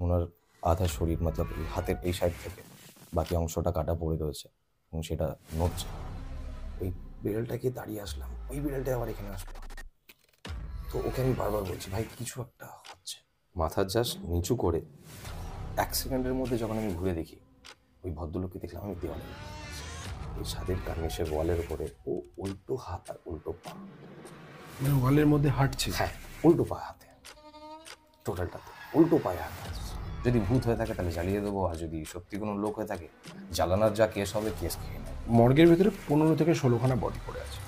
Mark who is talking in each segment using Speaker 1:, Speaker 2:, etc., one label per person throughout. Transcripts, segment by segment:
Speaker 1: ওনার আধা শরীর মতলব হাতের এই সাইড থেকে বাকি অংশটা কাটা পড়ে রয়েছে এবং সেটা নড়ছে। ওই বিড়ালটাকে দাঁড়িয়ে আসলাম, ওই বিড়ালটা আবার এখানে আসলো। তো ওকে আমি বারবার বলছি, ভাই কিছু একটা হচ্ছে। মাথা জাস্ট নিচু করে 1 সেকেন্ডের মধ্যে যখন আমি ঘুরে দেখি, ওই ভদ্রলোককে দেখলাম আমি দেওয়ালে, ওই ছাদের কার্নিশের ওয়ালের উপরে ও উল্টো হাত আর উল্টো পা,
Speaker 2: মানে ওয়ালের মধ্যে হাঁটছে।
Speaker 1: হ্যাঁ উল্টো পা হাতে, টোটালটাতে উল্টো পায়ে হাত আসছে। যদি ভূত হয়ে থাকে তাহলে জ্বালিয়ে দেবো, আর যদি সত্যি কোনো লোক হয়ে থাকে জ্বালানোর যা কেস হবে কেস খেয়ে নেয়।
Speaker 2: মর্গের ভেতরে 15 থেকে 16খানা বডি পড়ে আছে।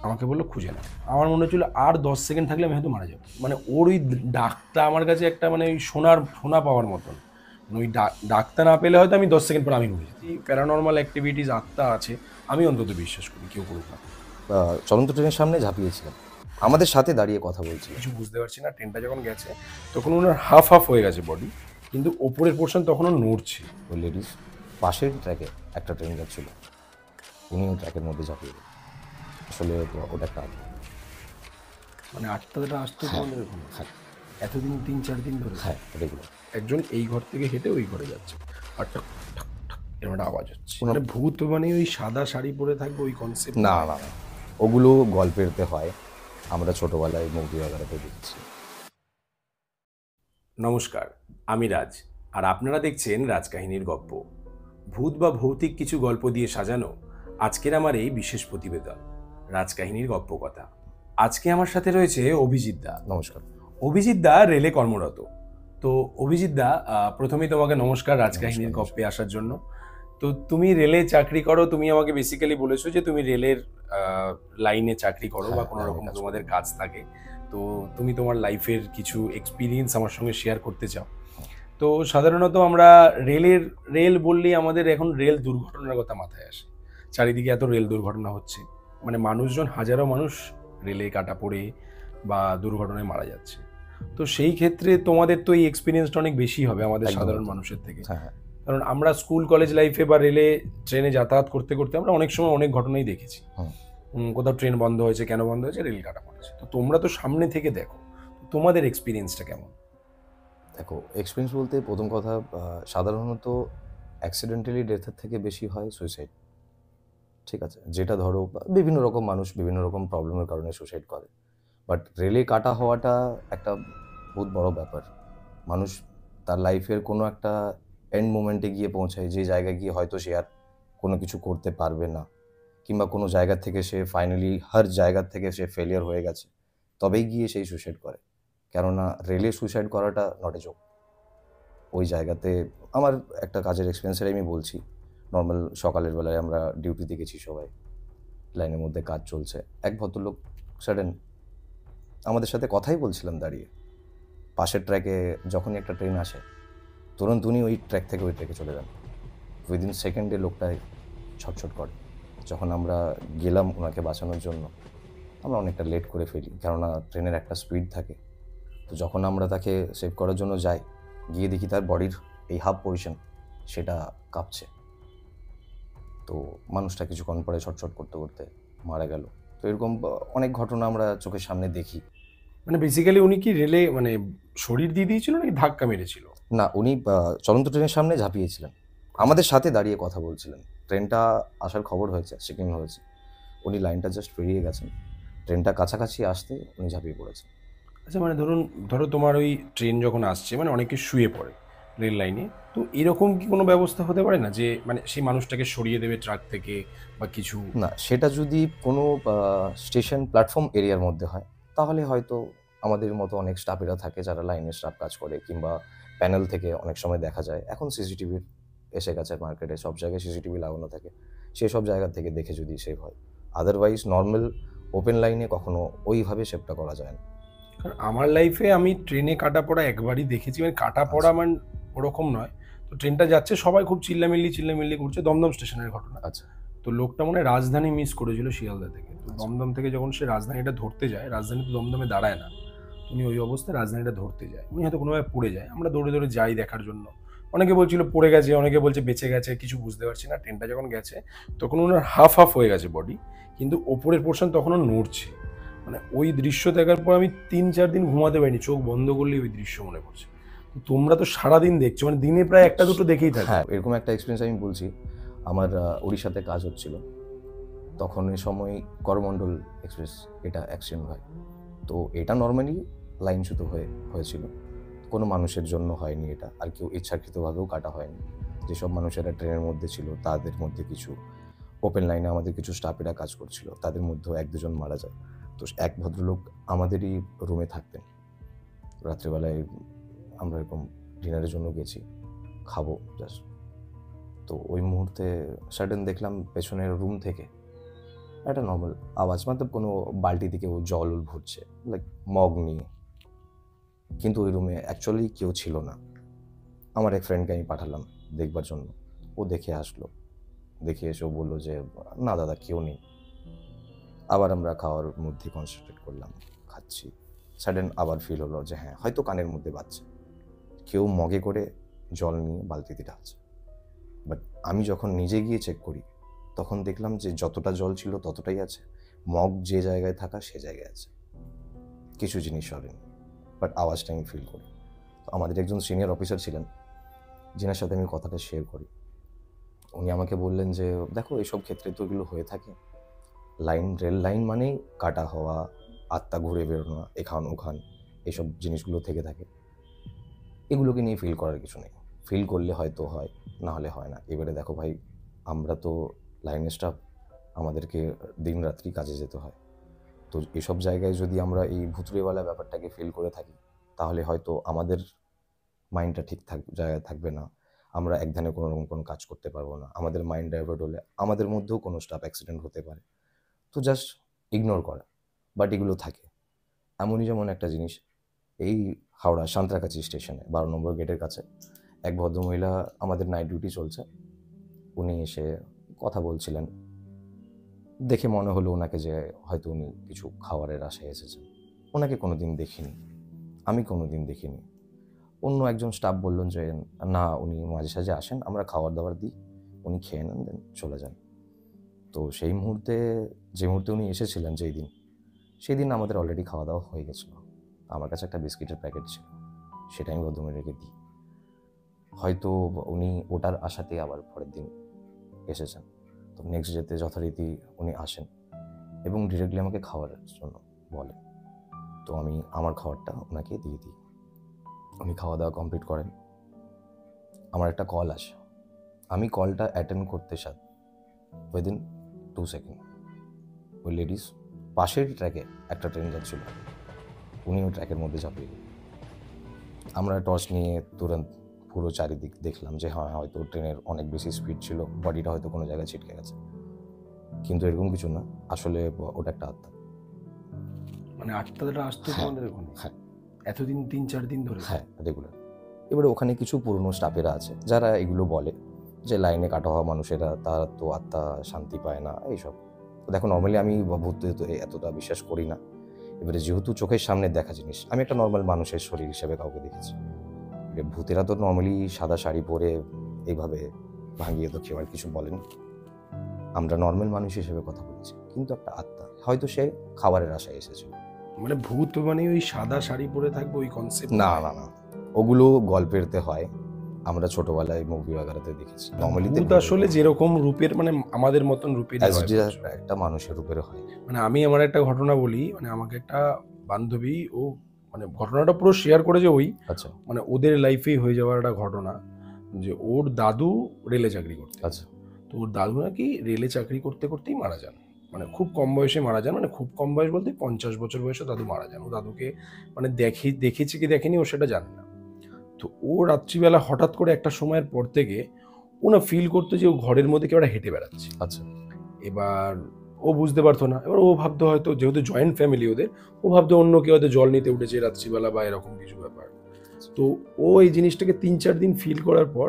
Speaker 2: আমাকে বললো খুঁজে নাও। আমার মনে হচ্ছিল আর 10 সেকেন্ড থাকলে আমি হয়তো মারা যাবো। মানে ওর ওই ডাকটা আমার কাছে একটা মানে ওই সোনা পাওয়ার মতন। ওই ডাকটা না পেলে হয়তো আমি 10 সেকেন্ড পর আমি মরে যেতাম। প্যারানর্মাল অ্যাক্টিভিটিস আত্মা আছে, আমি অন্তত বিশ্বাস করি, কেউ করুক না।
Speaker 1: চলন্ত ট্রেনের সামনে ঝাঁপিয়েছিলাম, আমাদের সাথে দাঁড়িয়ে কথা বলছিল।
Speaker 2: কিছু বুঝতে পারছি না। ট্রেনটা যখন গেছে তখন ওনার হাফ হয়ে গেছে বডি, কিন্তু ওপরের পোর্শন তখনও নড়ছে।
Speaker 1: ওই লেডিস পাশের ট্র্যাকে একটা ট্রেন যাচ্ছিল, উনিও ট্র্যাকের মধ্যে ঝাঁপিয়ে গেলেন। আসলে ওটা একটা
Speaker 2: মানে আটটাটা আসতো তোমাদের ওখানে?
Speaker 1: হ্যাঁ
Speaker 2: এতদিন 3-4 দিন ধরে?
Speaker 1: হ্যাঁ রেগুলার।
Speaker 2: একজন এই ঘর থেকে হেঁটে ওই ঘরে যাচ্ছে আর ঠাক ঠাক ঠাক এরকম একটা আওয়াজ হচ্ছে। মানে ভূত মানে ওই সাদা শাড়ি পরে থাকবে ওই কনসেপ্ট?
Speaker 1: না না না, ওগুলো গল্পেরতে হয়, আমরা ছোটোবেলায় মুভি আকারে দেখছি।
Speaker 2: নমস্কার, আমি রাজ, আর আপনারা দেখছেন রাজকাহিনীর গল্প। ভূত বা ভৌতিক কিছু গল্প দিয়ে সাজানো আজকের আমার এই বিশেষ প্রতিবেদন রাজকাহিনীর গল্প কথা। আজকে আমার সাথে রয়েছে অভিজিৎ দা।
Speaker 1: নমস্কার।
Speaker 2: অভিজিৎ দা রেলে কর্মরত। তো অভিজিৎ দা, প্রথমেই তোমাকে নমস্কার রাজকাহিনীর গল্পে আসার জন্য। তো তুমি রেলে চাকরি করো, তুমি আমাকে বেসিক্যালি বলেছো যে তুমি রেলের লাইনে চাকরি করো বা কোনো রকম তোমাদের কাজ থাকে। তো তুমি তোমার লাইফের কিছু এক্সপিরিয়েন্স আমার সঙ্গে শেয়ার করতে চাও। তো সাধারণত আমরা রেল বললেই আমাদের এখন রেল দুর্ঘটনার কথা মাথায় আসে। চারিদিকে এত রেল দুর্ঘটনা হচ্ছে, মানে মানুষজন, হাজারো মানুষ রেলে কাটা পড়ে বা দুর্ঘটনায় মারা যাচ্ছে। তো সেই ক্ষেত্রে তোমাদের তো এই এক্সপিরিয়েন্সটা অনেক বেশি হবে আমাদের সাধারণ মানুষের থেকে। কারণ আমরা স্কুল কলেজ লাইফে বা রেলে ট্রেনে যাতায়াত করতে করতে আমরা অনেক সময় অনেক ঘটনাই দেখেছি। কোথাও ট্রেন বন্ধ হয়েছে, কেন বন্ধ হয়েছে, রেল কাটা পড়েছে। তো তোমরা তো সামনে থেকে দেখো, তোমাদের এক্সপিরিয়েন্সটা কেমন?
Speaker 1: দেখো, এক্সপিরিয়েন্স বলতে প্রথম কথা, সাধারণত অ্যাক্সিডেন্টালি ডেথের থেকে বেশি হয় সুইসাইড। ঠিক আছে, যেটা ধরো বিভিন্ন রকম মানুষ বিভিন্ন রকম প্রবলেমের কারণে সুইসাইড করে, বাট রেলে কাটা হওয়াটা একটা বহুত বড় ব্যাপার। মানুষ তার লাইফের কোনো একটা এন্ড মোমেন্টে গিয়ে পৌঁছায়, যে জায়গায় গিয়ে হয়তো সে আর কোনো কিছু করতে পারবে না, কিংবা কোনো জায়গা থেকে সে ফাইনালি হার জায়গার থেকে সে ফেলিয়ার হয়ে গেছে, তবেই গিয়ে সেই সুইসাইড করে। কেননা রেলে সুইসাইড করাটা নট এ জোক। ওই জায়গাতে আমার একটা কাজের এক্সপিরিয়েন্সের আমি বলছি। নর্মাল সকালের বেলায় আমরা ডিউটিতে গেছি, সবাই লাইনের মধ্যে কাজ চলছে, এক ভদ্রলোক সাডেন আমাদের সাথে কথাই বলছিলাম দাঁড়িয়ে, পাশের ট্র্যাকে যখনই একটা ট্রেন আসে তুরন্ত উনি ওই ট্র্যাক থেকে ওই ট্র্যাকে চলে যান। উইদিন সেকেন্ডে লোকটায় ছটছট করে। যখন আমরা গেলাম ওনাকে বাঁচানোর জন্য, আমরা অনেকটা লেট করে ফেলি, কেননা ট্রেনের একটা স্পিড থাকে। তো যখন আমরা তাকে সেভ করার জন্য যাই, গিয়ে দেখি তার বডির এই হাফ পজিশন সেটা কাঁপছে। তো মানুষটা কিছুক্ষণ পরে ছটছট করতে করতে মারা গেল। তো এরকম অনেক ঘটনা আমরা চোখের সামনে দেখি।
Speaker 2: মানে বেসিক্যালি উনি কি রেলে মানে শরীর দিয়ে দিয়েছিল নাকি ধাক্কা মেরেছিল?
Speaker 1: না, উনি চলন্ত ট্রেনের সামনে ঝাঁপিয়েছিলেন, আমাদের সাথে দাঁড়িয়ে কথা বলছিলেন। ট্রেনটা আসার খবর হয়েছে, চেকিং হয়েছে, উনি লাইনটা জাস্ট পেরিয়ে গেছেন, ট্রেনটা কাছাকাছি আসতে উনি ঝাঁপিয়ে পড়েছেন।
Speaker 2: আচ্ছা, মানে ধরো তোমার ওই ট্রেন যখন আসছে, মানে অনেকে শুয়ে পড়ে রেল লাইনে, তো এরকম কি কোনো ব্যবস্থা হতে পারে না যে মানে সেই মানুষটাকে সরিয়ে দেবে ট্রাক থেকে বা কিছু?
Speaker 1: না, সেটা যদি কোনো স্টেশন প্ল্যাটফর্ম এরিয়ার মধ্যে হয় তাহলে হয়তো আমাদের মতো অনেক স্টাফেরা থাকে যারা লাইনের স্টাফ কাজ করে, কিংবা প্যানেল থেকে অনেক সময় দেখা যায়, এখন সিসিটিভির এসে গেছে মার্কেটে, সব জায়গায় সিসিটিভি লাগানো থাকে, সেই সব জায়গা থেকে দেখে যদি সেভ হয়। আদারওয়াইজ নর্মাল ওপেন লাইনে কখনো ওইভাবে সেভটা করা যায় না।
Speaker 2: কারণ আমার লাইফে আমি ট্রেনে কাটা পড়া একবারই দেখেছি, মানে কাটা পড়া মানে ওরকম নয়। তো ট্রেনটা যাচ্ছে, সবাই খুব চিল্লামিল্লি করছে, দমদম স্টেশনের ঘটনা।
Speaker 1: আচ্ছা।
Speaker 2: তো লোকটা মনে হয় রাজধানী মিস করেছিল শিয়ালদা থেকে। তো দমদম থেকে যখন সে রাজধানীটা ধরতে যায়, রাজধানী তো দমদমে দাঁড়ায় না, উনি ওই অবস্থায় রাজধানীটা ধরতে যায়, উনি হয়তো কোনোভাবে পড়ে যায়, আমরা দৌড়ে দৌড়ে যাই দেখার জন্য। অনেকে বলছিল পড়ে গেছে, অনেকে বলছে বেঁচে গেছে, কিছু বুঝতে পারছি না। ট্রেনটা যখন গেছে তখন ওনার হাফ হয়ে গেছে বডি, কিন্তু ওপরের পোর্শন তখনও নড়ছে। মানে ওই দৃশ্য দেখার পর আমি 3-4 দিন ঘুমাতে পারিনি, চোখ বন্ধ করলেই ওই দৃশ্য মনে পড়ছে। তোমরা তো সারাদিন দেখছো, মানে দিনে প্রায় একটা দুটো দেখেই থাকে।
Speaker 1: হ্যাঁ, এরকম একটা এক্সপিরিয়েন্স আমি বলছি। আমার উড়িষ্যাতে কাজ হচ্ছিল, তখন এই সময় করমণ্ডল এক্সপ্রেস এটা অ্যাক্সিডেন্ট হয়। তো এটা নর্মালি লাইনচ্যুত হয়েছিল, কোনো মানুষের জন্য হয়নি এটা, আর কেউ ইচ্ছাকৃতভাবেও কাটা হয়নি। যেসব মানুষেরা ট্রেনের মধ্যে ছিল তাদের মধ্যে কিছু, ওপেন লাইনে আমাদের কিছু স্টাফেরা কাজ করছিল, তাদের মধ্যেও এক দুজন মারা যায়। তো এক ভদ্রলোক আমাদেরই রুমে থাকতেন। রাত্রিবেলায় আমরা এরকম ডিনারের জন্য গেছি, খাবো জাস্ট। তো ওই মুহূর্তে সাডেন দেখলাম পেছনের রুম থেকে একটা নর্মাল আওয়াজ, মানে কোনো বালতি থেকে ও জল ভরছে, লাইক মগ নিয়ে। কিন্তু ওই রুমে অ্যাকচুয়ালি কেউ ছিল না। আমার এক ফ্রেন্ডকে আমি পাঠালাম দেখবার জন্য, ও দেখে আসলো, দেখে এসে ও বললো যে না দাদা কেউ নেই। আবার আমরা খাওয়ার মধ্যে কনসেন্ট্রেট করলাম, খাচ্ছি। সাডেন আবার ফিল হলো যে হ্যাঁ হয়তো কানের মধ্যে বাজছে, কেউ মগে করে জল নিয়ে বালতিতে ঢালছে। বাট আমি যখন নিজে গিয়ে চেক করি তখন দেখলাম যে যতটা জল ছিল ততটাই আছে, মগ যে জায়গায় থাকা সে জায়গায় আছে, কিছু জিনিস সরেনি। বাট আওয়াজটা আমি ফিল করি। তো আমাদের একজন সিনিয়র অফিসার ছিলেন, যিনার সাথে আমি কথাটা শেয়ার করি। উনি আমাকে বললেন যে দেখো এসব ক্ষেত্রে তো এগুলো হয়ে থাকে, রেল লাইন মানেই কাটা হওয়া, আত্মা ঘুরে বেরোনো, এখান ওখান এইসব জিনিসগুলো থেকে থাকে। এগুলোকে নিয়ে ফিল করার কিছু নেই, ফিল করলে হয়তো হয়, না হলে হয় না। এবারে দেখো ভাই, আমরা তো লাইনের স্টাফ, আমাদেরকে দিন রাত্রি কাজে যেতে হয়। তো এসব জায়গায় যদি আমরা এই ভুতুড়েওয়ালা ব্যাপারটাকে ফিল করে থাকি, তাহলে হয়তো আমাদের মাইন্ডটা ঠিক জায়গায় থাকবে না, আমরা এক ধ্যানে কোনো রকম কোনো কাজ করতে পারবো না। আমাদের মাইন্ড ডাইভার্ট হলে আমাদের মধ্যেও কোনো স্টাফ অ্যাক্সিডেন্ট হতে পারে। তো জাস্ট ইগনোর করা, বাট এগুলো থাকে। এমনই যেমন একটা জিনিস, এই হাওড়া সাঁতরাগাছি স্টেশনে 12 নম্বর গেটের কাছে এক ভদ্রমহিলা, আমাদের নাইট ডিউটি চলছে, উনি এসে কথা বলছিলেন। দেখে মনে হলো ওনাকে যে হয়তো উনি কিছু খাবারের আশায় এসেছেন। ওনাকে কোনো দিন দেখিনি, আমি কোনো দিন দেখিনি। অন্য একজন স্টাফ বললেন যে না উনি মাঝে সাঝে আসেন, আমরা খাবার দাবার দিই, উনি খেয়ে নেন দেন চলে যান। তো সেই মুহূর্তে, যে মুহূর্তে উনি এসেছিলেন যেই দিন, সেই দিন আমাদের অলরেডি খাওয়া দাওয়া হয়ে গেছিলো। আমার কাছে একটা বিস্কিটের প্যাকেট ছিল, সেটা আমি ভদ্রমহিলাকে দিই। হয়তো উনি ওটার আশাতেই আবার পরের দিন এসেছেন। তো নেক্সট ডেতে যথারীতি উনি আসেন এবং ডিরেক্টলি আমাকে খাওয়ার জন্য বলে। তো আমি আমার খাবারটা ওনাকে দিয়ে দিই। উনি খাওয়া দাওয়া কমপ্লিট করেন, আমার একটা কল আসে। আমি কলটা অ্যাটেন্ড করতে উইদিন 2 সেকেন্ড ওই লেডিস পাশের ট্র্যাকে একটা ট্রেন যাচ্ছিল, উনি ওই ট্র্যাকের মধ্যে ঝাঁপিয়ে গেলেন। আমরা টর্চ নিয়ে তুরন্ত পুরো চারিদিক দেখলাম যে হ্যাঁ হয়তো ট্রেনের অনেক বেশি স্পিড ছিল, বডিটা হয়তো কোনো জায়গায় ছিটকে গেছে। কিন্তু এরকম কিছু না, আসলে ওটা একটা আত্মা।
Speaker 2: মানে আত্মাটা আসতো
Speaker 1: হ্যাঁ,
Speaker 2: তোমাদের ওখানে?
Speaker 1: হ্যাঁ,
Speaker 2: এতদিন 3-4 দিন ধরে?
Speaker 1: হ্যাঁ, রেগুলার। এবারে ওখানে কিছু পুরনো স্টাফেরা আছে যারা এগুলো বলে যে লাইনে কাটা হওয়া মানুষেরা, তারা তো আত্মা শান্তি পায় না এইসব। দেখো নর্মালি আমি ভূতে তো এতটা বিশ্বাস করি না। এবারে যেহেতু চোখের সামনে দেখা জিনিস, আমি একটা নর্মাল মানুষের শরীর হিসেবে কাউকে দেখেছি। এবারে ভূতেরা তো নর্মালি সাদা শাড়ি পরে এইভাবে ভাঙিয়ে তো কেউ আর কিছু বলেনি। আমরা নর্মাল মানুষ হিসেবে কথা বলেছি, কিন্তু একটা আত্মা হয়তো সে খাবারের আশায় এসেছিল।
Speaker 2: মানে ভূত মানে ওই সাদা শাড়ি পরে থাকবে ওই কনসেপ্ট?
Speaker 1: না না না, ওগুলো গল্পেরতে হয়, আমরা ছোটবেলায় মুভি বাগারাতে দেখেছি। নর্মালিতে
Speaker 2: ভূত আসলে যেরকম রূপের, মানে আমাদের মতন রূপের
Speaker 1: একটা মানুষের উপরে হয়।
Speaker 2: মানে আমি আমার একটা ঘটনা বলি, মানে আমাকে একটা বান্ধবী, ও মানে ঘটনাটা পুরো শেয়ার করেছে ওই,
Speaker 1: আচ্ছা
Speaker 2: মানে ওদের লাইফেই হয়ে যাওয়ার একটা ঘটনা, যে ওর দাদু রেলে চাকরি করতে।
Speaker 1: আচ্ছা
Speaker 2: তো ওর দাদু নাকি রেলে চাকরি করতে করতেই মারা যান, মানে খুব কম বয়সে মারা যান। মানে খুব কম বয়স বলতে 50 বছর বয়সে দাদু মারা যান। ও দাদুকে মানে দেখেছে কি দেখেনি ও সেটা জানে না। তো ও রাত্রিবেলা হঠাৎ করে একটা সময়ের পর থেকে ও না ফিল করতো যে ও ঘরের মধ্যে কেউ একটা হেঁটে বেড়াচ্ছে।
Speaker 1: আচ্ছা
Speaker 2: এবার ও বুঝতে পারতো না, এবার ও ভাবতো হয়তো যেহেতু জয়েন্ট ফ্যামিলি ওদের, ও ভাবতো অন্য কেউ হয়তো জল নিতে উঠেছে রাত্রিবেলা বা এরকম কিছু ব্যাপার। তো ও এই জিনিসটাকে 3-4 দিন ফিল করার পর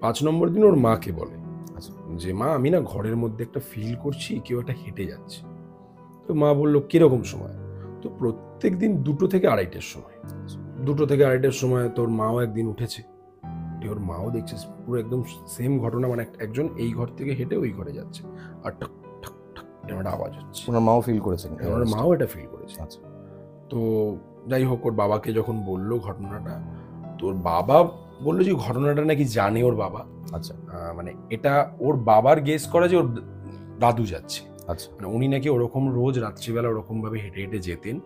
Speaker 2: 5 নম্বর দিন ওর মাকে বলে
Speaker 1: আচ্ছা
Speaker 2: যে মা আমি না ঘরের মধ্যে একটা ফিল করছি কেউ একটা হেঁটে যাচ্ছে। তো মা বললো কিরকম সময়? তো প্রত্যেক দিন 2টো থেকে 2:30টার সময়। 2টো থেকে 2:30টার সময় তোর মাও একদিন উঠেছে, ওর মাও দেখছে পুরো একদম সেম ঘটনা, মানে একজন এই ঘর থেকে হেঁটে ওই ঘরে যাচ্ছে আর ঠাক ঠাক ঠাক এরকম একটা আওয়াজ হচ্ছে।
Speaker 1: ওনার মাও ফিল করেছেন?
Speaker 2: ওনার মাও এটা ফিল করেছে।
Speaker 1: আচ্ছা
Speaker 2: তো যাই হোক, ওর বাবাকে যখন বললো ঘটনাটা, তোর বাবা বললো যে ঘটনাটা নাকি জানে ওর বাবা।
Speaker 1: আচ্ছা
Speaker 2: মানে এটা ওর বাবার গেস করা যে ওর দাদু যাচ্ছে।
Speaker 1: আচ্ছা
Speaker 2: মানে উনি নাকি ওরকম রোজ রাত্রিবেলা ওরকম ভাবে হেঁটে হেঁটে যেতেন।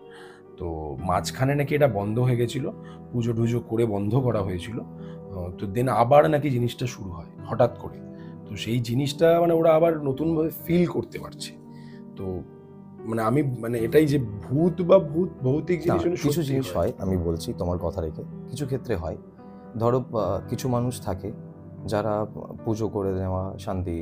Speaker 2: তো মাঝখানে নাকি এটা বন্ধ হয়ে গেছিল, পুজো টুজো করে বন্ধ করা হয়েছিল। তো দেন আবার নাকি জিনিসটা শুরু হয় হঠাৎ করে। তো সেই জিনিসটা মানে ওরা আবার নতুনভাবে ফিল করতে পারছে। তো মানে আমি মানে এটাই যে ভূত বা ভৌতিক
Speaker 1: না,
Speaker 2: জিনিস
Speaker 1: কিছু জিনিস হয়, আমি বলছি তোমার কথা রেখে, কিছু ক্ষেত্রে হয়। ধরো কিছু মানুষ থাকে যারা পুজো করে নেওয়া, শান্তি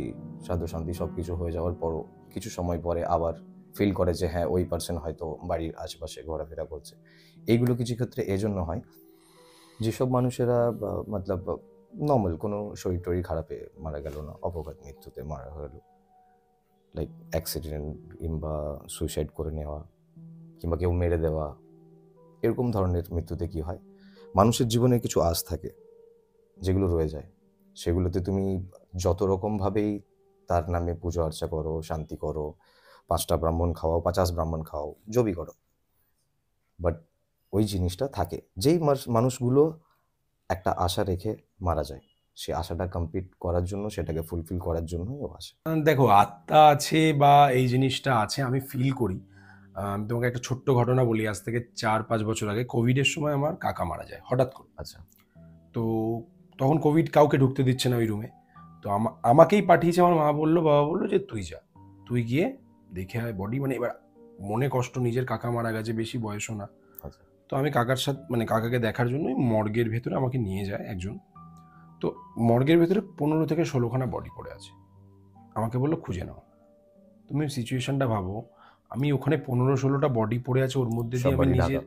Speaker 1: সাধু শান্তি সব কিছু হয়ে যাওয়ার পরও কিছু সময় পরে আবার ফিল করে যে হ্যাঁ ওই পার্সন হয়তো বাড়ির আশেপাশে ঘোরাফেরা করছে। এইগুলো কিছু ক্ষেত্রে এজন্য হয় যেসব মানুষেরা মতলব নর্মাল কোনো শরীর টরীর খারাপে মারা গেল না, অপঘাত মৃত্যুতে মারা গেল, লাইক অ্যাক্সিডেন্ট কিংবা সুইসাইড করে নেওয়া কিংবা কেউ মেরে দেওয়া, এরকম ধরনের মৃত্যুতে কি হয়, মানুষের জীবনে কিছু আশ থাকে যেগুলো রয়ে যায়। সেগুলোতে তুমি যত রকমভাবেই তার নামে পুজো আর্চা করো, শান্তি করো, 5টা ব্রাহ্মণ খাওয়াও, 50 ব্রাহ্মণ খাওয়াও, জবই করো, বাট ওই জিনিসটা থাকে। যেই মানুষগুলো একটা আশা রেখে মারা যায়, সে আশাটা কমপ্লিট করার জন্য, সেটাকে ফুলফিল করার জন্যই ও আসে।
Speaker 2: দেখো আত্মা আছে বা এই জিনিসটা আছে আমি ফিল করি। আমি তোমাকে একটা ছোট্ট ঘটনা বলি। আজ থেকে 4-5 বছর আগে কোভিডের সময় আমার কাকা মারা যায় হঠাৎ করে।
Speaker 1: আচ্ছা
Speaker 2: তো তখন কোভিড কাউকে ঢুকতে দিচ্ছে না ওই রুমে। তো আমাকেই পাঠিয়েছে আমার মা, বললো বাবা বললো যে তুই যা, তুই গিয়ে দেখে আয় বডি। মানে এবার মনে কষ্ট, নিজের কাকা মারা গেছে, বেশি বয়সও না।
Speaker 1: আচ্ছা
Speaker 2: তো আমি কাকার সাথে মানে কাকাকে দেখার জন্যই মর্গের ভেতরে আমাকে নিয়ে যায় একজন। তো মর্গের ভেতরে 15 থেকে 16খানা বডি পড়ে আছে। আমাকে বললো খুঁজে নাও। তুমি সিচুয়েশনটা ভাবো, আমি ওখানে 15-16টা বডি পড়ে আছে, ওর মধ্যে
Speaker 1: সব
Speaker 2: দিয়ে আমি
Speaker 1: বাড়ি ঢাকা,
Speaker 2: নিজের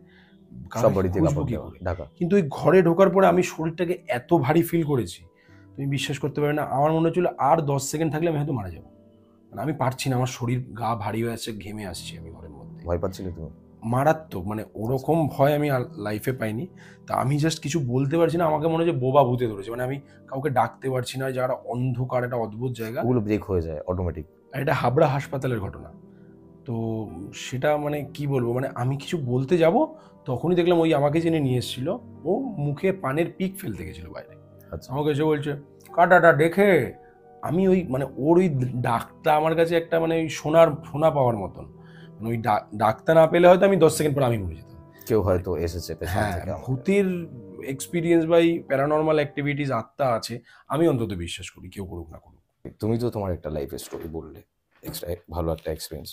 Speaker 1: সব
Speaker 2: কাকাকে
Speaker 1: বাড়িতে
Speaker 2: খুঁজবো
Speaker 1: কাপড়
Speaker 2: কি
Speaker 1: দেওয়া
Speaker 2: করে।
Speaker 1: ঢাকা।
Speaker 2: কিন্তু ওই ঘরে ঢোকার পরে আমি শরীরটাকে এত ভারী ফিল করেছি, তুমি বিশ্বাস করতে পারবে না। আমার মনে হচ্ছিল আর 10 সেকেন্ড থাকলে আমি হয়তো মারা যাবো। মানে আমি পারছি না, আমার শরীর গা ভারী হয়ে আছে, ঘেমে আসছি আমি ঘরের মধ্যে।
Speaker 1: ভয় পাচ্ছিলে তুমি?
Speaker 2: মারাত্মক, মানে ওরকম ভয় আমি লাইফে পাইনি। তা আমি জাস্ট কিছু বলতে পারছি না, আমাকে মনে হচ্ছে বোবা ভূতে ধরেছে। মানে আমি কাউকে ডাকতে পারছি না, যারা অন্ধকার, একটা অদ্ভুত জায়গা।
Speaker 1: ওগুলো ব্রেক হয়ে যায় অটোমেটিক।
Speaker 2: আর এটা হাবড়া হাসপাতালের ঘটনা। তো সেটা মানে কি বলবো, মানে আমি কিছু বলতে যাব, তখনই দেখলাম ওই আমাকে যিনি নিয়ে এসেছিল, ও মুখে পানের পিক ফেলতে গেছিল বাইরে।
Speaker 1: আচ্ছা
Speaker 2: আমাকে এসে বলছে কাটাটা দেখে। আমি ওই মানে ওর ওই ডাকটা আমার কাছে একটা মানে ওই সোনা পাওয়ার মতন। মানে ওই ডাকটা না পেলে হয়তো আমি 10 সেকেন্ড পর আমি মরে যেতাম।
Speaker 1: কেউ হয়তো এসেছে পেছন
Speaker 2: হ্যাঁ,
Speaker 1: থেকে আমাকে।
Speaker 2: ভূতের এক্সপিরিয়েন্স বা এই প্যারানর্মাল অ্যাক্টিভিটিস, আত্মা আছে, আমি অন্তত বিশ্বাস করি, কেউ করুক না করুক।
Speaker 1: তুমি তো তোমার একটা লাইফের স্টোরি বললে, ভালো একটা এক্সপিরিয়েন্স।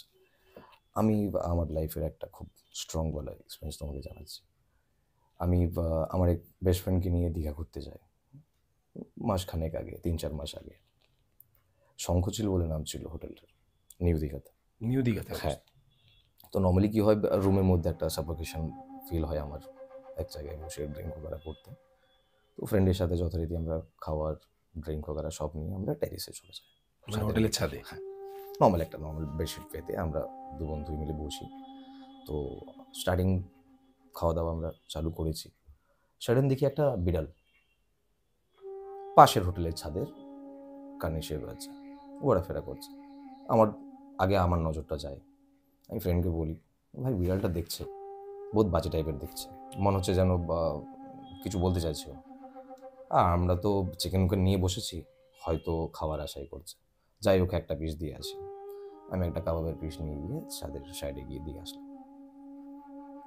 Speaker 1: আমি আমার লাইফের একটা খুব স্ট্রং বলা এক্সপিরিয়েন্স তোমাকে জানাচ্ছি। আমি আমার এক বেস্ট ফ্রেন্ডকে নিয়ে দীঘা ঘুরতে যাই মাসখানেক আগে, 3-4 মাস আগে। শঙ্খচিল বলে নাম ছিল হোটেলটার, নিউ দীঘাতে।
Speaker 2: নিউ দীঘাতে?
Speaker 1: হ্যাঁ। তো নর্মালি কী হয়, রুমের মধ্যে একটা সাফোকেশন ফিল হয় আমার, এক জায়গায় বসে ড্রিঙ্ক ওগারা করতে। তো ফ্রেন্ডের সাথে যথারীতি আমরা খাওয়ার, ড্রিঙ্ক ওগারা সব নিয়ে আমরা টেরিসে চলে যাই।
Speaker 2: মানে হোটেলের ছাদে?
Speaker 1: হ্যাঁ, একটা নর্মাল বেডশিট পেতে আমরা দু বন্ধু মিলে বসি। তো স্টার্টিং খাওয়া দাওয়া আমরা চালু করেছি, সাডেন দেখি একটা বিড়াল পাশের হোটেলের ছাদের কার্নিশে রয়েছে, ঘোরাফেরা করছে। আমার নজরটা যায়। আমি ফ্রেন্ডকে বলি, ভাই বিড়ালটা দেখছে বহুত বাজে টাইপের দেখছে, মনে হচ্ছে যেন কিছু বলতে চাইছে। আর আমরা তো চিকেন নিয়ে বসেছি, হয়তো খাওয়ার আশাই করছে। যাই হোক একটা পিস দিয়ে আসি। আমি একটা কাবাবের পিস নিয়ে গিয়ে ছাদের সাইডে গিয়ে দিয়ে আসলাম,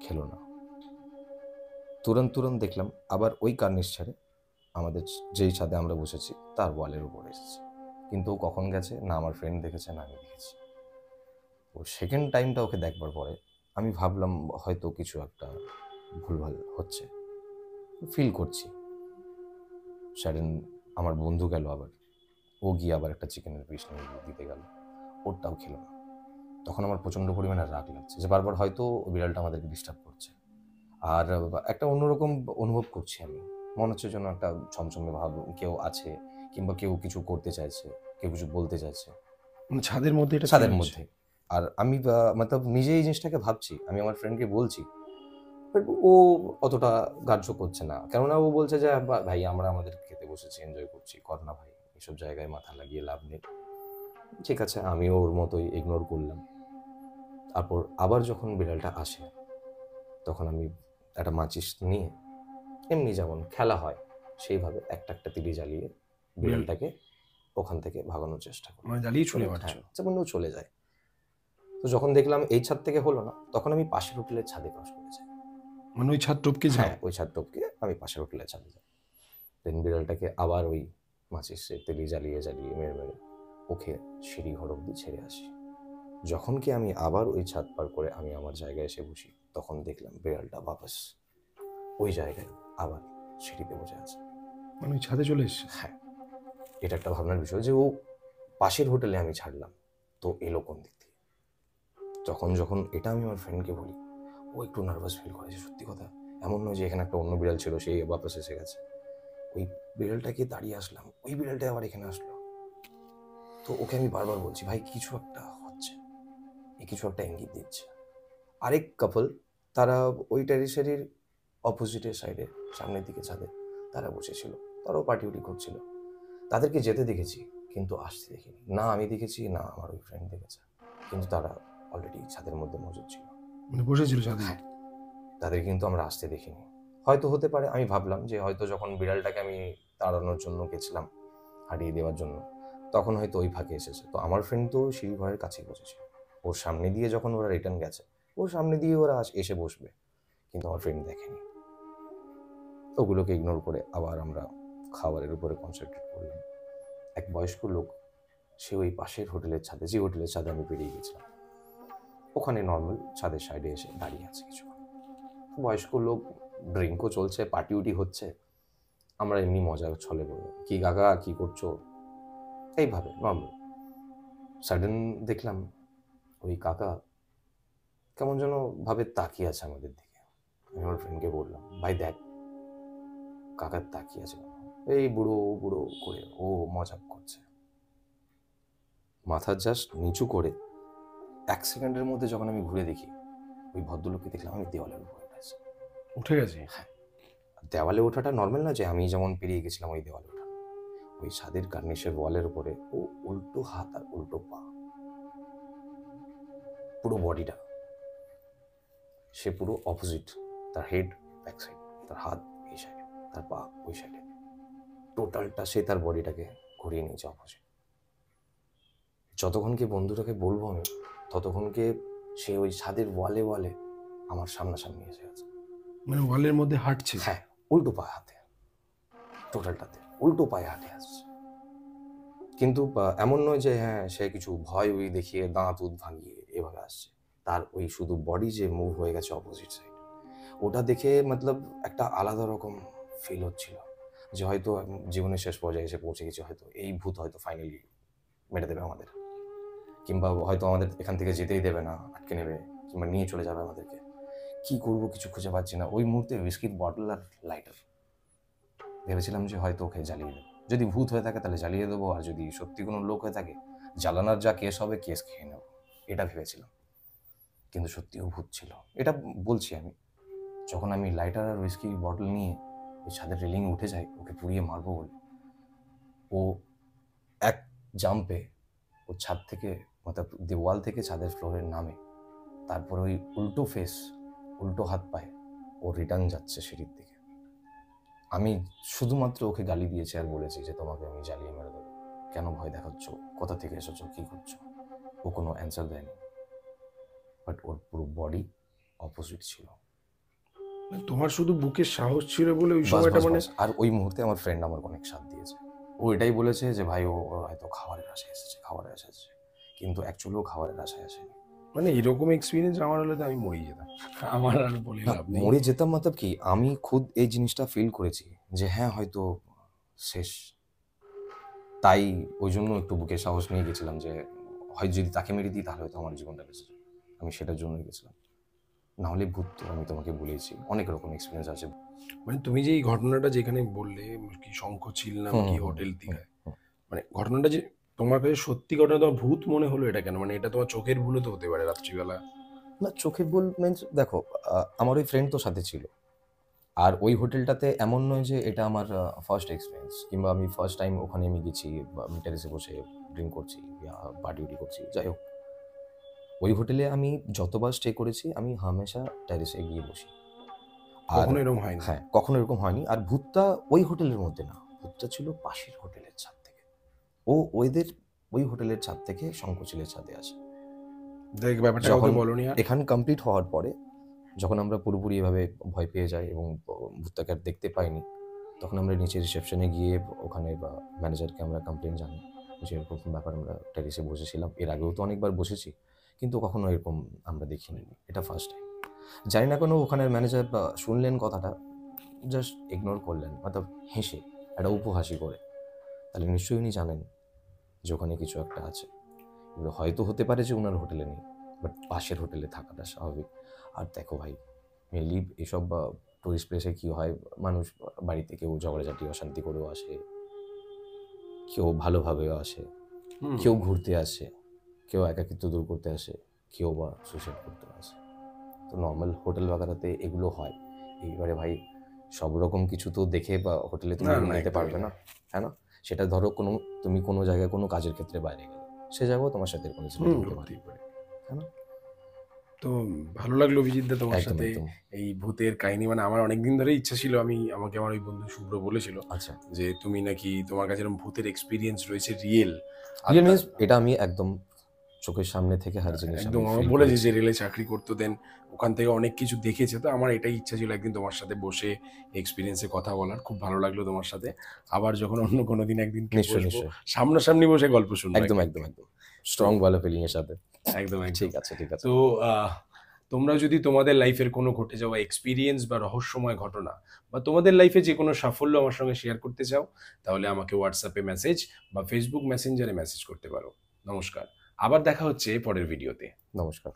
Speaker 1: খেলো না। তুরন্ত দেখলাম আবার ওই কার্নিশ ছেড়ে আমাদের যেই ছাদে আমরা বসেছি তার ওয়ালের উপর এসেছে। কিন্তু ও কখন গেছে না আমার ফ্রেন্ড দেখেছে না আমি দেখেছি। ও সেকেন্ড টাইমটা ওকে দেখবার পরে আমি ভাবলাম হয়তো কিছু একটা ভুলভাল হচ্ছে, ফিল করছি। সাডেন আমার বন্ধু গেল, আবার ও গিয়ে আবার একটা চিকেনের পিস নিয়ে দিতে গেল, ওরটাও খেলো না। তখন আমার প্রচণ্ড পরিমাণে রাগ লাগছে যে বারবার হয়তো বিড়ালটা আমাদেরকে ডিস্টার্ব করছে। আর একটা অন্যরকম অনুভব করছি আমি, মনে হচ্ছে যেন একটা ছমছমে ভাব কেউ আছে, কিংবা কেউ কিছু করতে চাইছে, কেউ কিছু বলতে চাইছে
Speaker 2: মানে ছাদের মধ্যে? এটা
Speaker 1: ছাদের মধ্যে। আর আমি মতলব নিজে এই জিনিসটাকে ভাবছি, আমি আমার ফ্রেন্ডকে বলছি, বাট ও অতটা গ্রাহ্য করছে না। কেননা ও বলছে যে ভাই আমরা আমাদের খেতে বসেছি, এনজয় করছি, কর না ভাই, এসব জায়গায় মাথা লাগিয়ে লাভ নেই। ঠিক আছে, আমিও ওর মতোই ইগনোর করলাম। তারপর আবার যখন বিড়ালটা আসে, তখন আমি একটা মাচিস নিয়ে এমনি যেমন খেলা হয় সেইভাবে একটা একটা তিরি জ্বালিয়ে বিড়ালটাকে ওখান থেকে ভাগানোর চেষ্টা করি।
Speaker 2: মানে জ্বালিয়ে ছুঁড়ে মারছো?
Speaker 1: হ্যাঁ, যেমন ও চলে যায়। তো যখন দেখলাম এই ছাদ থেকে হলো না, তখন আমি পাশের হোটেলের ছাদে ক্রস করে যাই।
Speaker 2: মানে ওই ছাদ টপকে যাও?
Speaker 1: হ্যাঁ, ওই ছাদ টপকে আমি পাশের হোটেলের ছাদে যাই। দেন বিড়ালটাকে আবার ওই মাচিসে তেলি জ্বালিয়ে জ্বালিয়ে মেরে মেরে ওকে সিঁড়ি ঘর অব্দি ছেড়ে আসি। যখন কি আমি আবার ওই ছাদ পার করে আমি আমার জায়গায় এসে বসি, তখন দেখলাম বিড়ালটা বাপাস ওই জায়গায় আবার সিঁড়িতে বসে আছে।
Speaker 2: মানে ওই ছাদে চলে এসছে?
Speaker 1: হ্যাঁ, এটা একটা ভাবনার বিষয় যে ও পাশের হোটেলে আমি ছাড়লাম, তো এলো কোন দিক থেকে। যখন এটা আমি আমার ফ্রেন্ডকে বলি, ও একটু নার্ভাস ফিল করেছে। সত্যি কথা, এমন নয় যে এখানে একটা অন্য বিড়াল ছিল সেই বাপাস এসে গেছে। ওই বিড়ালটাকে দাঁড়িয়ে আসলাম, ওই বিড়ালটা আবার এখানে আসলো। তো ওকে আমি বারবার বলছি, ভাই কিছু একটা হচ্ছে, কিছু একটা ইঙ্গিত দিচ্ছে। আরেক কাপল, তারা ওই টেরিসারির অপোজিটের সাইডে সামনের দিকে ছাদে তারা বসেছিল, তারাও পার্টি উটি করছিল। তাদেরকে যেতে দেখেছি কিন্তু আসতে দেখিনি, না আমি দেখেছি না আমার ওই ফ্রেন্ড দেখেছে, কিন্তু তারা অলরেডি ছাদের মধ্যে মজুদ ছিল।
Speaker 2: মানে বসেছিল ছাদে?
Speaker 1: হ্যাঁ, তাদের কিন্তু আমরা আসতে দেখিনি। হয়তো হতে পারে, আমি ভাবলাম যে হয়তো যখন বিড়ালটাকে আমি তাড়ানোর জন্য গেছিলাম, হারিয়ে দেওয়ার জন্য, তখন হয়তো ওই ফাঁকে এসেছে। তো আমার ফ্রেন্ড তো সিঁড়ি ঘরের কাছেই বসেছিল, ওর সামনে দিয়ে যখন ওরা রিটার্ন গেছে, ওর সামনে দিয়ে ওরা এসে বসবে, কিন্তু আমার ফ্রেন্ড দেখেনি। ওগুলোকে ইগনোর করে আবার আমরা খাবারের উপরে কনসেন্ট্রেট করলাম। এক বয়স্ক লোক, সে ওই পাশের হোটেলের ছাদে, যে হোটেলের ছাদে আমি বেরিয়ে গেছিলাম, ওখানে নর্মাল ছাদের সাইডে এসে দাঁড়িয়ে আছে কিছুক্ষণ। বয়স্ক লোক, ড্রিঙ্কও চলছে, পার্টি উটি হচ্ছে, আমরা এমনি মজা ছলে বলবো, কি কাকা কি করছো, এইভাবে নর্মাল। সাডেন দেখলাম ওই কাকা কেমন যেন ভাবে তাকিয়ে আছে আমাদের দিকে। আমি আমার ফ্রেন্ডকে বললাম, ভাই দেখ কাকা তাকিয়ে আছে, এই বুড়ো বুড়ো করে ও মজা করছে। মাথা জাস্ট নিচু করে 1 সেকেন্ডের মধ্যে যখন আমি ঘুরে দেখি, ওই ভদ্রলোককে দেখলাম আমি দেওয়ালের উপরে উঠেছি।
Speaker 2: উঠে গেছে?
Speaker 1: হ্যাঁ, দেওয়ালে ওঠাটা নর্মাল না যে আমি যেমন পেরিয়ে গেছিলাম ওই দেওয়ালে ওঠা, ওই ছাদের কার্নিশের ওয়ালের উপরে ও উল্টো হাত আর উল্টো পা, পুরো বডিটা সে পুরো অপোজিট, তার হেড ব্যাক সাইড, তার হাত এই সাইডে, তার পা ওই সাইডে, টোটালটা সে তার বডিটাকে ঘুরিয়ে নিয়েছে অপোজিট। যতক্ষণকে বন্ধুটাকে বলবো আমি, ততক্ষণকে সে ওই ছাদের ওয়ালে ওয়ালে আমার সামনাসামনি এসে গেছে।
Speaker 2: মানে ওয়ালের মধ্যে হাঁটছে?
Speaker 1: হ্যাঁ, উল্টো পায়ে হাতে, টোটালটাতে উল্টো পায়ে হাঁটে আসছে। কিন্তু এমন নয় যে হ্যাঁ সে কিছু ভয় ওই দেখিয়ে দাঁত উত ভাঙিয়ে এভাবে আসছে, তার ওই শুধু বডি যে মুভ হয়ে গেছে অপোজিট সাইড, ওটা দেখে মতলব একটা আলাদা রকম ফিল হচ্ছিল যে হয়তো জীবনের শেষ পর্যায়ে এসে পৌঁছে গেছে, হয়তো এই ভূত হয়তো ফাইনালি মেরে দেবে আমাদের, কিংবা হয়তো আমাদের এখান থেকে যেতেই দেবে না, আটকে নেবে, কিংবা নিয়ে চলে যাবে আমাদেরকে। কি করব কিছু খুঁজে পাচ্ছি না। ওই মুহূর্তে হুইস্কির বটল আর লাইটার, ভেবেছিলাম যে হয়তো ওকে জ্বালিয়ে দেবো, যদি ভূত হয়ে থাকে তাহলে জ্বালিয়ে দেবো, আর যদি সত্যি কোনো লোক হয়ে থাকে জ্বালানোর যা কেস হবে কেস খেয়ে নেবো, এটা ভেবেছিলাম। কিন্তু সত্যিও ভূত ছিল, এটা বলছি আমি। যখন আমি লাইটার আর হুইস্কি বটল নিয়ে ওই ছাদের রেলিং উঠে যাই ওকে পুড়িয়ে মারবো বলে, ও এক জাম্পে ও ছাদ থেকে, অর্থাৎ দেওয়াল থেকে ছাদের ফ্লোরের নামে, তারপর ওই উল্টো ফেস উল্টো হাত পায়ে ও রিটার্ন যাচ্ছে সিঁড়ির দিকে। আমি শুধুমাত্র ওকে গালি দিয়েছি আর বলেছি যে তোমাকে আমি জ্বালিয়ে মেরে দেবো, কেন ভয় দেখাচ্ছ, কোথা থেকে এসেছো, কি করছো। ও কোনো অ্যান্সার দেয়নি, বাট ওর পুরো বডি অপোজিট ছিল।
Speaker 2: মানে তোমার শুধু বুকের সাহস ছিল বলে ওই
Speaker 1: বাস,
Speaker 2: সময়টা
Speaker 1: বাস,
Speaker 2: মানে?
Speaker 1: বাস। আর ওই মুহূর্তে আমার ফ্রেন্ড আমার অনেক সাথ দিয়েছে। ও এটাই বলেছে যে ভাই ও হয়তো খাবারের আশায় এসেছে, খাবারের আশায় এসেছে, কিন্তু অ্যাকচুয়ালি ও খাবারের আশায় আসেনি।
Speaker 2: মানে এরকম এক্সপিরিয়েন্স আমার হলে তো আমি মরেই যেতাম। আমার আর বলে
Speaker 1: না,
Speaker 2: লাভ নেই।
Speaker 1: মরে যেতাম মতলব কি, আমি খুদ এই জিনিসটা ফিল করেছি যে হ্যাঁ হয়তো শেষ। তাই ওই জন্য একটু বুকে সাহস নিয়ে গেছিলাম যে হয় যদি তাকে মেরে দিই তাহলে হয়তো আমার জীবনটা বেঁচে যাবে, আমি সেটার জন্যই গেছিলাম। নাহলে ভূত তো আমি তোমাকে বলেছি অনেক রকম এক্সপিরিয়েন্স আছে।
Speaker 2: মানে তুমি যে এই ঘটনাটা যেখানে বললে, কি শঙ্খচিল নাম কি হোটেল দীঘায়, মানে ঘটনাটা যে তোমার কাছে সত্যি ঘটনা, তোমার ভূত মনে হলো এটা কেন? মানে এটা তোমার চোখের ভুলও তো হতে পারে রাত্রিবেলা।
Speaker 1: না, চোখের ভুল মিনস দেখো, আমার ওই ফ্রেন্ড তো সাথে ছিল, আর ওই হোটেলটাতে এমন নয় যে এটা আমার ফার্স্ট এক্সপিরিয়েন্স, কিংবা আমি ফার্স্ট টাইম ওখানে আমি গেছি বা আমি টেরেসে বসে ড্রিঙ্ক করছি বা পার্টি উটি করছি। যাই হোক, ওই হোটেলে আমি যতবার স্টে করেছি আমি হামেশা টেরেসে গিয়ে বসি। আর
Speaker 2: কখনো এরকম হয়নি?
Speaker 1: হ্যাঁ, কখনো এরকম হয়নি। আর ভূতটা ওই হোটেলের মধ্যে না, ভূতটা ছিল পাশের হোটেলের ছাদ থেকে। ও ওই হোটেলের ছাদ থেকে শঙ্খচিলের ছাদে আসে।
Speaker 2: দেখ, ব্যাপারটা কাউকে
Speaker 1: যখন
Speaker 2: বলোনি আর?
Speaker 1: এখান কমপ্লিট হওয়ার পরে যখন আমরা পুরোপুরি এভাবে ভয় পেয়ে যাই এবং ভূতটাকে আর দেখতে পাইনি, তখন আমরা নিচে রিসেপশনে গিয়ে ওখানে ম্যানেজারকে আমরা কমপ্লেন জানাই যে এরকম ব্যাপার, আমরা টেরেসে বসেছিলাম। এর আগেও তো অনেকবার বসেছি, কিন্তু কখনো এরকম আমরা দেখিনি, এটা ফার্স্ট টাইম। জানি না কেন ওখানের ম্যানেজার শুনলেন কথাটা, জাস্ট ইগনোর করলেন, অর্থাৎ হেসে একটা উপহাসি করে। তাহলে নিশ্চয়ই উনি জানেন যে ওখানে কিছু একটা আছে। এগুলো হয়তো হতে পারে যে ওনার হোটেলে নেই, বাট পাশের হোটেলে থাকাটা স্বাভাবিক। আর দেখো ভাই, মেনলি এসব টুরিস্ট প্লেসে কী হয়, মানুষ বাড়িতে কেউ ঝগড়াঝাটি অশান্তি করেও আসে, কেউ ভালোভাবেও আসে, কেউ ঘুরতে আসে, কেউ একাকিত্ব দূর করতে আসে, কেউ বা সুইসাইড করতে আসে। তো নর্মাল হোটেল বাগারাতে এগুলো হয়। এইবারে ভাই সব রকম কিছু তো দেখে বা হোটেলে তুমি
Speaker 2: না,
Speaker 1: রুম
Speaker 2: না,
Speaker 1: নিতে
Speaker 2: একদমই
Speaker 1: পারবে না, হ্যাঁ না? সেটা ধরো তুমি কোনো জায়গায় কোনো কাজের ক্ষেত্রে বাইরে গেলে, সে জায়গাও তোমার সাথে এরকম কিছু হতে পারে,
Speaker 2: হতেই পারে।
Speaker 1: হ্যাঁ না?
Speaker 2: তো ভালো লাগলো অভিজিৎদা তোমার
Speaker 1: একদম
Speaker 2: সাথে
Speaker 1: একদম।
Speaker 2: এই ভূতের কাহিনী, মানে আমার অনেকদিন ধরে ইচ্ছা ছিল, আমাকে আমার ওই বন্ধু শুভ্র বলেছিল
Speaker 1: আচ্ছা,
Speaker 2: যে তুমি নাকি, তোমার কাছে এরকম ভূতের এক্সপিরিয়েন্স রয়েছে রিয়েল।
Speaker 1: রিয়েল মিনস এটা আমি একদম চোখের সামনে থেকে হার জিনিস
Speaker 2: একদম
Speaker 1: আমি
Speaker 2: আমার
Speaker 1: ফিল
Speaker 2: বলেছে
Speaker 1: করেছি।
Speaker 2: যে রেলে চাকরি করতো, দেন ওখান থেকে অনেক কিছু দেখেছে। তো আমার এটাই ইচ্ছা ছিল একদিন তোমার সাথে বসে এক্সপিরিয়েন্সে কথা বলার। খুব ভালো লাগলো তোমার সাথে। আবার যখন অন্য কোনো দিন একদিন
Speaker 1: নিশ্চয়ই
Speaker 2: বসবো,
Speaker 1: নিশ্চয়ই,
Speaker 2: সামনাসামনি বসে গল্প শুনবো
Speaker 1: একদম
Speaker 2: একদিন।
Speaker 1: একদম একদম স্ট্রং ভালো ফিলিং এর সাথে।
Speaker 2: একদম একদম।
Speaker 1: ঠিক আছে ঠিক আছে।
Speaker 2: তো তোমরা যদি তোমাদের লাইফের কোনো ঘটে যাওয়া এক্সপিরিয়েন্স বা রহস্যময় ঘটনা বা তোমাদের লাইফে যে কোনো সাফল্য আমার সঙ্গে শেয়ার করতে চাও, তাহলে আমাকে হোয়াটসঅ্যাপে মেসেজ বা ফেসবুক মেসেঞ্জারে মেসেজ করতে পারো। নমস্কার, আবার দেখা হচ্ছে পরের ভিডিওতে।
Speaker 1: নমস্কার।